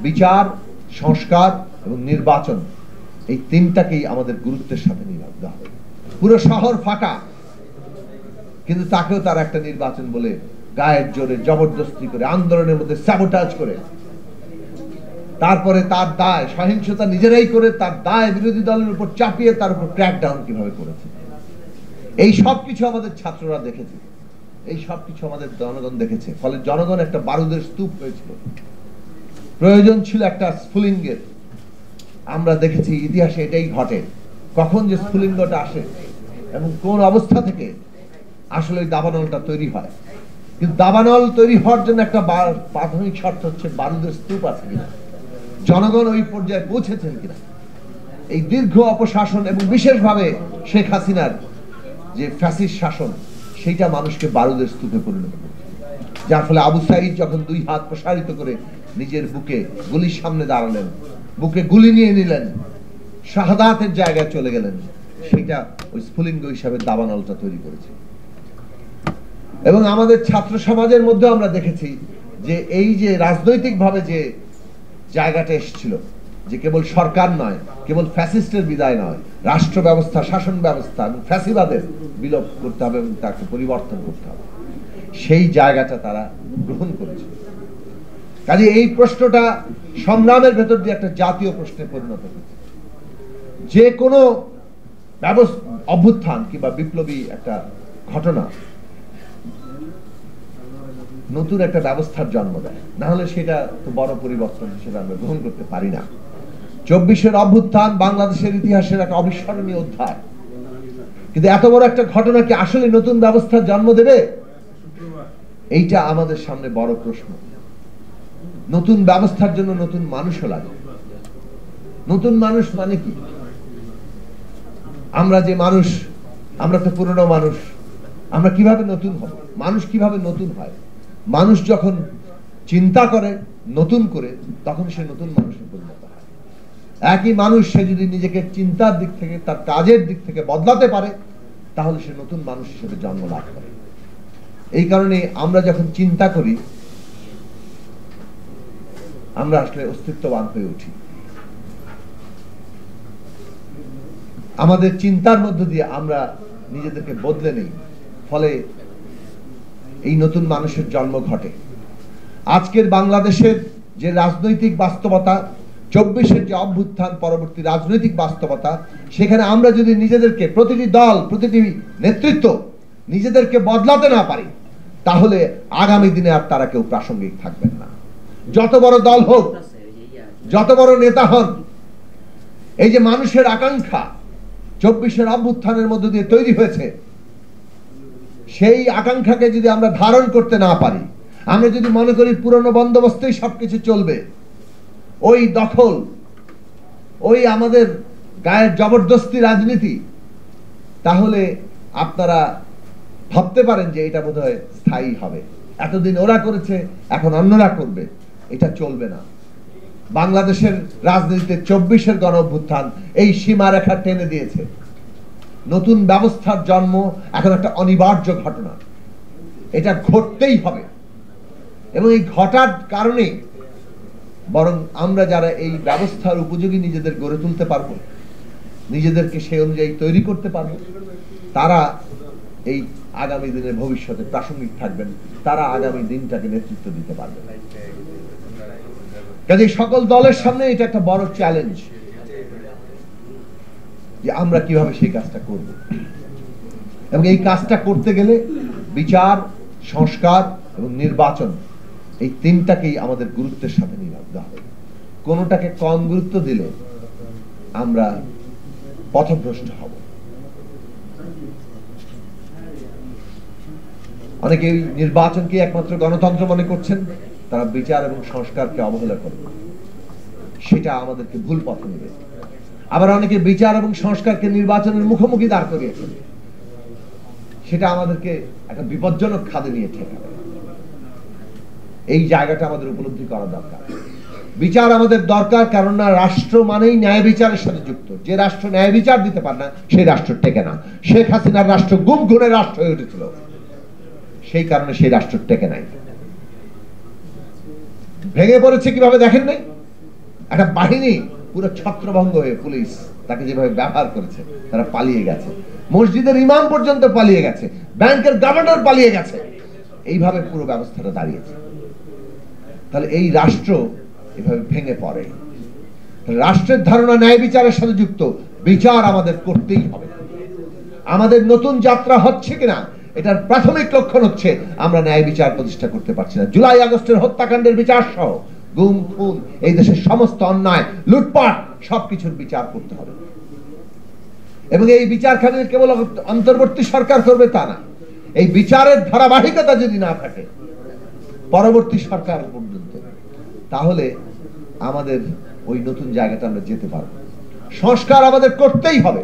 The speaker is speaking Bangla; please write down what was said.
বিচার, সংস্কার এবং নির্বাচন, এই তিনটাকেই আমাদের গুরুত্বের সাথে নিয়ে ভাবতে হবে। পুরো শহর ফাঁকা, কিন্তু তাকেও তারা একটা নির্বাচন বলে গায়ের জোরে জবরদস্তি করে আন্দোলনের মধ্যে স্যাবোটাজ করে, তারপরে তার দায় সহিংসতা নিজেরাই করে তার দায় বিরোধী দলের উপর চাপিয়ে তার উপর ক্র্যাকডাউন কিভাবে করেছে, এই সব কিছু আমাদের ছাত্ররা দেখেছে, এই সব কিছু আমাদের জনগণ দেখেছে। ফলে জনগণ একটা বারুদের স্তূপ হয়েছিল, প্রয়োজন ছিল একটা স্ফুলিঙ্গের। আমরা দেখেছি ইতিহাসে এটাই ঘটে, কখন যে স্ফুলিঙ্গটা আসে এবং কোন অবস্থা থেকে আসলে ওই দাবানলটা তৈরি হয়। কিন্তু দাবানল তৈরি হওয়ার জন্য একটা প্রাথমিক শর্ত হচ্ছে বারুদের স্তূপ আছে কিনা, জনগণ ওই পর্যায়ে পৌঁছেছেন কিনা। এই দীর্ঘ অপশাসন এবং বিশেষভাবে শেখ হাসিনার যে ফ্যাসিস্ট শাসন, সেইটা মানুষকে বারুদের স্তূপে পরিণত করছে, যার ফলে আবু সাঈদ যখন দুই হাত প্রসারিত করে নিজের বুকে গুলির সামনে দাঁড়ালেন, বুকে গুলি নিয়ে নিলেন, শাহাদাতের জায়গায় চলে গেলেন, সেটা ওই স্ফুলিঙ্গ হিসাবে দাবানলটা তৈরি করেছে। এবং আমাদের ছাত্র সমাজের মধ্যে আমরা দেখেছি যে এই যে রাজনৈতিকভাবে যে জায়গাটা এসেছিল, যে কেবল সরকার নয়, কেবল ফ্যাসিস্টের বিদায় নয়, রাষ্ট্র ব্যবস্থা, শাসন ব্যবস্থা এবং ফ্যাসিবাদের বিলোপ করতে হবে এবং তাকে পরিবর্তন করতে হবে, সেই জায়গাটা তারা গ্রহণ করেছে। কাজে এই প্রশ্নটা সংগ্রামের ভেতর দিয়ে একটা জাতীয় প্রশ্নে পরিণত হয়েছে। যে কোনো অভ্যুত্থান কিংবা বিপ্লবী একটা ঘটনা নতুন একটা ব্যবস্থার জন্ম দেয়, না হলে সেটা তো বড় পরিবর্তন হিসেবে আমরা গ্রহণ করতে পারি না। 24-এর অভ্যুত্থান বাংলাদেশের ইতিহাসের একটা অবিস্মরণীয় অধ্যায়, কিন্তু এত বড় একটা ঘটনা কি আসলে নতুন ব্যবস্থার জন্ম দেবে? এইটা আমাদের সামনে বড় প্রশ্ন। নতুন ব্যবস্থার জন্য নতুন মানুষও লাগে। নতুন মানুষ মানে কি? আমরা যে মানুষ, আমরা তো পুরনো মানুষ, আমরা কিভাবে নতুন হব? মানুষ কিভাবে নতুন হয়? মানুষ যখন চিন্তা করে নতুন করে, তখন সে নতুন মানুষে পরিণত হয়। একই মানুষ সে যদি নিজেকে চিন্তার দিক থেকে, তার কাজের দিক থেকে বদলাতে পারে, তাহলে সে নতুন মানুষ হিসেবে জন্ম লাভ করে। এই কারণে আমরা যখন চিন্তা করি, আমরা আসলে অস্তিত্ববান হয়ে উঠি। আমাদের চিন্তার মধ্য দিয়ে আমরা নিজেদেরকে বদলে নেই, ফলে এই নতুন মানুষের জন্ম ঘটে। আজকের বাংলাদেশের যে রাজনৈতিক বাস্তবতা, 24-এর যে অভ্যুত্থান পরবর্তী রাজনৈতিক বাস্তবতা, সেখানে আমরা যদি নিজেদেরকে, প্রতিটি দল, প্রতিটি নেতৃত্ব নিজেদেরকে বদলাতে না পারি, তাহলে আগামী দিনে আর তারা কেউ প্রাসঙ্গিক থাকবেন না। যত বড় দল হোক, যত বড় নেতা হন, এই যে মানুষের আকাঙ্ক্ষা 24-এর অভ্যুত্থানের মধ্য দিয়ে তৈরি হয়েছে, সেই আকাঙ্ক্ষাকে যদি আমরা ধারণ করতে না পারি, আমরা যদি মনে করি পুরনো বন্দোবস্তেই সবকিছু চলবে, ওই দখল, ওই আমাদের গায়ের জবরদস্তি রাজনীতি, তাহলে আপনারা ভাবতে পারেন যে এটা বোধহয় স্থায়ী হবে। এতদিন ওরা করেছে, এখন অন্যরা করবে, এটা চলবে না। বাংলাদেশের রাজনীতিতে 24-এর গণ অভ্যুত্থান এই সীমারেখা টেনে দিয়েছে। নতুন ব্যবস্থার জন্ম এখন একটা অনিবার্য ঘটনা, এটা ঘটতেই হবে। এবং এই ঘটার কারণে বরং আমরা যারা এই ব্যবস্থার উপযোগী নিজেদের গড়ে তুলতে পারবো, নিজেদেরকে সেই অনুযায়ী তৈরি করতে পারবো, তারা এই আগামী দিনের ভবিষ্যতে প্রাসঙ্গিক থাকবেন, তারা আগামী দিনটাকে নেতৃত্ব দিতে পারবেন। কাজে সকল দলের সামনে এটা একটা বড় চ্যালেঞ্জ যে আমরা কিভাবে সেই কাজটা করব। এবং এই কাজটা করতে গেলে বিচার, সংস্কার এবং নির্বাচন, এই তিনটাকেই আমাদের গুরুত্বের সাথে নিয়ে ভাবতে হবে। কোনোটাকে কম গুরুত্ব দিলে আমরা পথভ্রষ্ট হব। অনেকে নির্বাচনকে একমাত্র গণতন্ত্র মনে করছেন, তারা বিচার এবং সংস্কারকে অবহেলা করবে, সেটা আমাদেরকে ভুল পথে নেবে। আবার অনেকে বিচার এবং সংস্কারকে নির্বাচনের মুখোমুখি দাঁড় করিয়েছেন, সেটা আমাদেরকে একটা বিপজ্জনক খাদে নিয়ে ঠেকাবে। এই জায়গাটা আমাদের উপলব্ধি করা দরকার। বিচার আমাদের দরকার, কারণ না রাষ্ট্র মানেই ন্যায় বিচারের সাথে যুক্ত। যে রাষ্ট্র ন্যায় বিচার দিতে পারে না, সেই রাষ্ট্র টেকে না। শেখ হাসিনার রাষ্ট্র গুম খুনের রাষ্ট্র হয়ে উঠেছিল, সেই কারণে সেই রাষ্ট্র টেকে নাই। ভেঙে পড়েছে কিভাবে দেখেন নাই? একটা বাহিনী পুরো ছত্রভঙ্গ হয়ে পুলিশ তাকে যেভাবে ব্যবহার করেছে, তারা পালিয়ে গেছে, মসজিদের ইমাম পর্যন্ত পালিয়ে গেছে, ব্যাংকের গভর্নর পালিয়ে গেছে, এইভাবে পুরো ব্যবস্থাটা দাঁড়িয়েছে। তাহলে এই রাষ্ট্র এভাবে ভেঙে পড়ে। রাষ্ট্রের ধারণা ন্যায় বিচারের সাথে যুক্ত, বিচার আমাদের করতেই হবে। আমাদের নতুন যাত্রা হচ্ছে কিনা এটার প্রাথমিক লক্ষণ হচ্ছে আমরা ন্যায় বিচার প্রতিষ্ঠা করতে পারছি না। জুলাই আগস্টের হত্যাকাণ্ডের বিচার সহ গুম খুন, এই দেশের সমস্ত অন্যায় লুটপাট সবকিছুর বিচার করতে হবে। এবং এই বিচারখানে কেবল অন্তর্বর্তী সরকার করবে তা না, এই বিচারের ধারাবাহিকতা যদি না থাকে পরবর্তী সরকার পর্যন্ত, তাহলে আমাদের ওই নতুন জায়গাটা আমরা যেতে পারবো। সংস্কার আমাদের করতেই হবে।